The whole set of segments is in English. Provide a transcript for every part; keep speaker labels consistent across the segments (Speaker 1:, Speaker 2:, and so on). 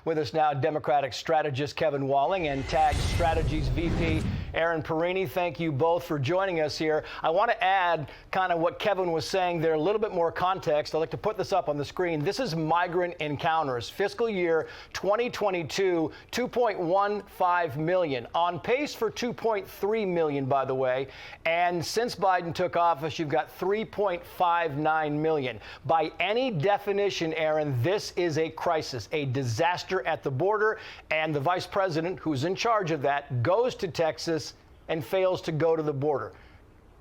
Speaker 1: With us now, Democratic strategist Kevin Walling and TAG Strategies VP Erin Perrine. Thank you both for joining us here. I want to add kind of what Kevin was saying there, a little bit more context. I'd like to put this up on the screen. This is migrant encounters. Fiscal year 2022, 2.15 million. On pace for 2.3 million, by the way. And since Biden took office, you've got 3.59 million. By any definition, Erin, this is a crisis, a disaster at the border. And the vice president, who's in charge of that, goes to Texas and fails to go to the border.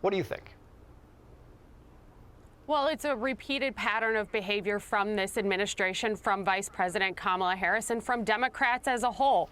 Speaker 1: What do you think?
Speaker 2: Well, it's a repeated pattern of behavior from this administration, from Vice President Kamala Harris, and from Democrats as a whole.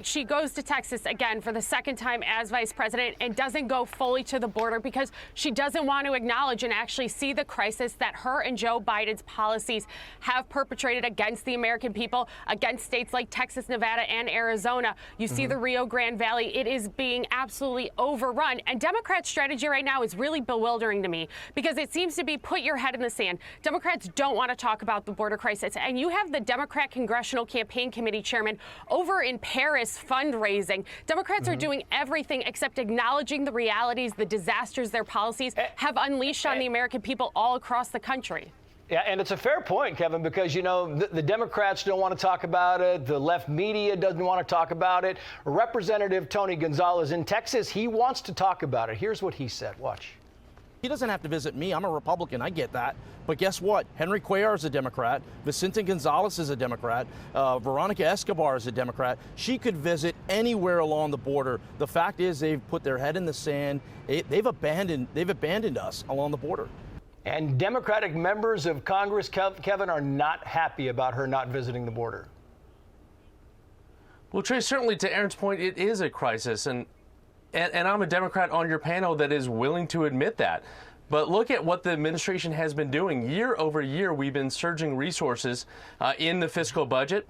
Speaker 2: She goes to Texas again for the second time as vice president and doesn't go fully to the border because she doesn't want to acknowledge and actually see the crisis that her and Joe Biden's policies have perpetrated against the American people, against states like Texas, Nevada, and Arizona. You see the Rio Grande Valley. It is being absolutely overrun. And Democrats' strategy right now is really bewildering to me because it seems to be put your head in the sand. Democrats don't want to talk about the border crisis. And you have the Democrat Congressional Campaign Committee chairman over in Paris fundraising. Democrats are doing everything except acknowledging the realities, the disasters their policies have unleashed on the American people all across the country.
Speaker 1: Yeah, and it's a fair point, Kevin, because, you know, the Democrats don't want to talk about it. The left media doesn't want to talk about it. Representative Tony Gonzalez in Texas, he wants to talk about it. Here's what he said. Watch.
Speaker 3: He doesn't have to visit me. I'm a Republican. I get that. But guess what? Henry Cuellar is a Democrat. Vicente Gonzalez is a Democrat. Veronica Escobar is a Democrat. She could visit anywhere along the border. The fact is they've put their head in the sand. They've abandoned us along the border.
Speaker 1: And Democratic members of Congress, Kevin, are not happy about her not visiting the border.
Speaker 4: Well, Trey, certainly to Erin's point, it is a crisis. And I'm a Democrat on your panel that is willing to admit that. But look at what the administration has been doing. Year over year, we've been surging resources in the fiscal budget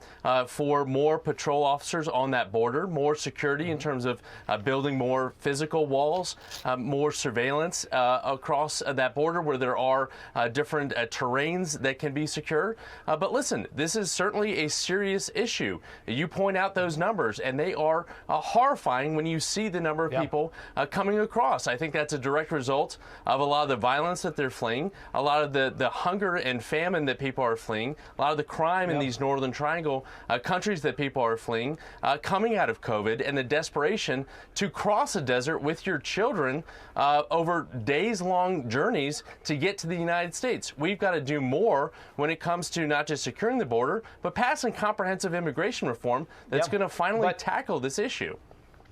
Speaker 4: for more patrol officers on that border, more security in terms of building more physical walls, more surveillance across that border where there are different terrains that can be secure. But listen, this is certainly a serious issue. You point out those numbers, and they are horrifying when you see the number of people coming across. I think that's a direct result of a lot of the violence that they're fleeing, a lot of the hunger and famine that people are fleeing, a lot of the crime in these Northern Triangle countries that people are fleeing, coming out of COVID, and the desperation to cross a desert with your children over days-long journeys to get to the United States. We've got to do more when it comes to not just securing the border, but passing comprehensive immigration reform that's going to finally tackle this issue.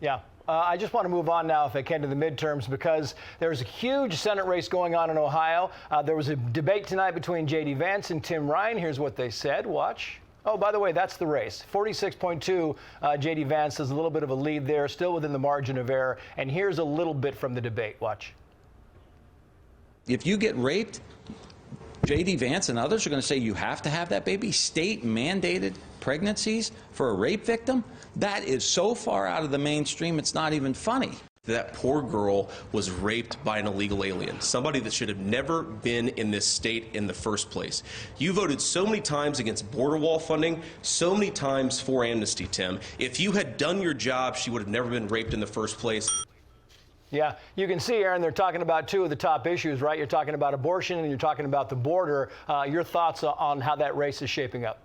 Speaker 1: Yeah. I just want to move on now, if I can, to the midterms, because there's a huge Senate race going on in Ohio. There was a debate tonight between JD Vance and Tim Ryan. Here's what they said. Watch. Oh, by the way, that's the race. 46.2. JD Vance has a little bit of a lead there, still within the margin of error. And here's a little bit from the debate. Watch.
Speaker 5: If you get raped, JD Vance and others are going to say you have to have that baby. State mandated pregnancies for a rape victim? That is so far out of the mainstream, it's not even funny.
Speaker 6: That poor girl was raped by an illegal alien, somebody that should have never been in this state in the first place. You voted so many times against border wall funding, so many times for amnesty, Tim. If you had done your job, she would have never been raped in the first place.
Speaker 1: Yeah, you can see, Erin, they're talking about two of the top issues, right? You're talking about abortion and you're talking about the border. Your thoughts on how that race is shaping up?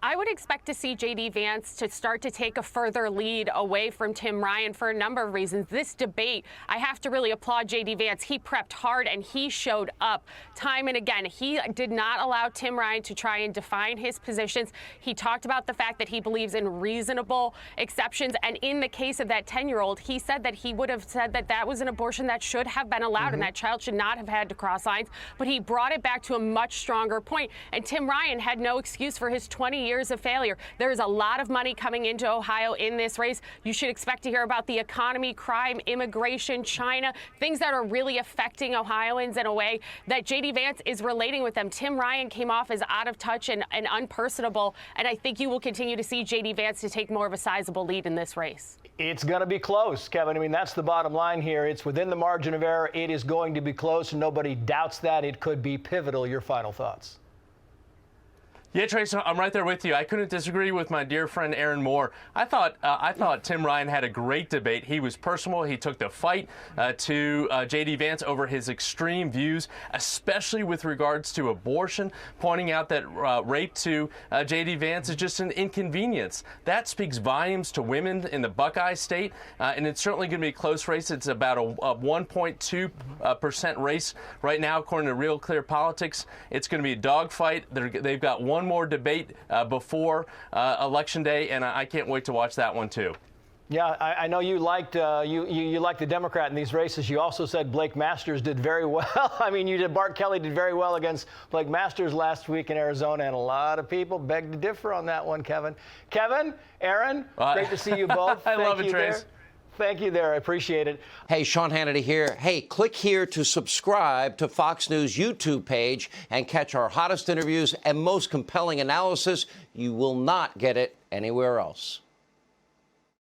Speaker 2: I would expect to see JD Vance to start to take a further lead away from Tim Ryan for a number of reasons. This debate, I have to really applaud JD Vance. He prepped hard and he showed up time and again. He did not allow Tim Ryan to try and define his positions. He talked about the fact that he believes in reasonable exceptions. And in the case of that 10-year-old, he said that he would have said that that was an abortion that should have been allowed and that child should not have had to cross lines. But he brought it back to a much stronger point. And Tim Ryan had no excuse for his 20 years of failure. There is a lot of money coming into Ohio in this race. You should expect to hear about the economy, crime, immigration, China, things that are really affecting Ohioans in a way that JD Vance is relating with them. Tim Ryan came off as out of touch and unpersonable, and I think you will continue to see JD Vance to take more of a sizable lead in this race.
Speaker 1: It's going to be close, Kevin. I mean, that's the bottom line here. It's within the margin of error. It is going to be close, and nobody doubts that. It could be pivotal. Your final thoughts?
Speaker 4: Yeah, Trace, I'm right there with you. I couldn't disagree with my dear friend Aaron Moore. I thought Tim Ryan had a great debate. He was personal. He took the fight to JD Vance over his extreme views, especially with regards to abortion, pointing out that rape to JD Vance is just an inconvenience. That speaks volumes to women in the Buckeye State, and it's certainly going to be a close race. It's about a 1.2% race right now, according to Real Clear Politics. It's going to be a dogfight. They've got one more debate before Election Day, and I can't wait to watch that one too.
Speaker 1: Yeah, I know you liked you liked the Democrat in these races. You also said Blake Masters did very well. I mean, Bart Kelly did very well against Blake Masters last week in Arizona, and a lot of people begged to differ on that one, Kevin. Kevin, Erin, great to see you both.
Speaker 4: I love it, Trace.
Speaker 1: Thank you there. I appreciate it.
Speaker 7: Hey, Sean Hannity here. Hey, click here to subscribe to Fox News YouTube page and catch our hottest interviews and most compelling analysis. You will not get it anywhere else.